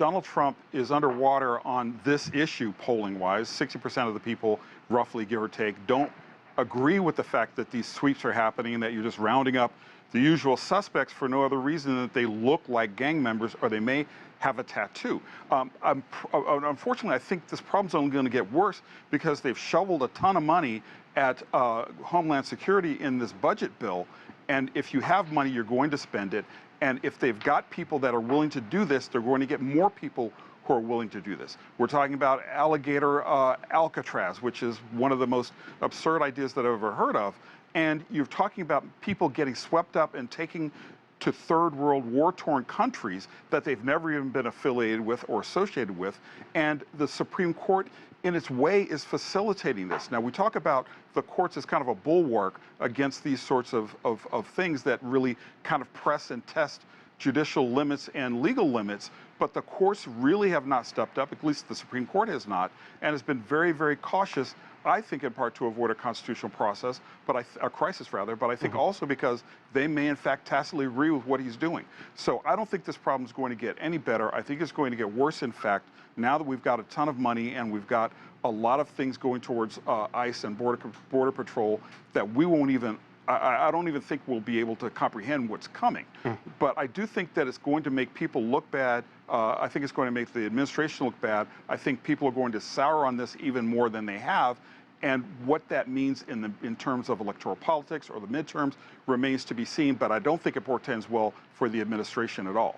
Donald Trump is underwater on this issue, polling-wise. 60% of the people, roughly give or take, don't agree with the fact that these sweeps are happening and that you're just rounding up the usual suspects for no other reason than that they look like gang members or they may have a tattoo. Unfortunately, I think this problem's only going to get worse because they've shoveled a ton of money at Homeland Security in this budget bill. And if you have money, you're going to spend it. And if they've got people that are willing to do this, they're going to get more people who are willing to do this. We're talking about alligator Alcatraz, which is one of the most absurd ideas that I've ever heard of. And you're talking about people getting swept up and taking to third world war-torn countries that they've never even been affiliated with or associated with. And the Supreme Court, in its way, is facilitating this. Now, we talk about the courts as kind of a bulwark against these sorts of things that really kind of press and test judicial limits and legal limits, but the courts really have not stepped up, at least the Supreme Court has not, and has been very, very cautious, I think in part to avoid a constitutional process, but a crisis rather, but I think also because they may in fact tacitly agree with what he's doing. So I don't think this problem is going to get any better. I think it's going to get worse, in fact, now that we've got a ton of money and we've got a lot of things going towards ICE and Border Patrol that we won't even, I don't even think we'll be able to comprehend what's coming. But I do think that it's going to make people look bad. I think it's going to make the administration look bad. I think people are going to sour on this even more than they have. And what that means in terms of electoral politics or the midterms remains to be seen. But I don't think it portends well for the administration at all.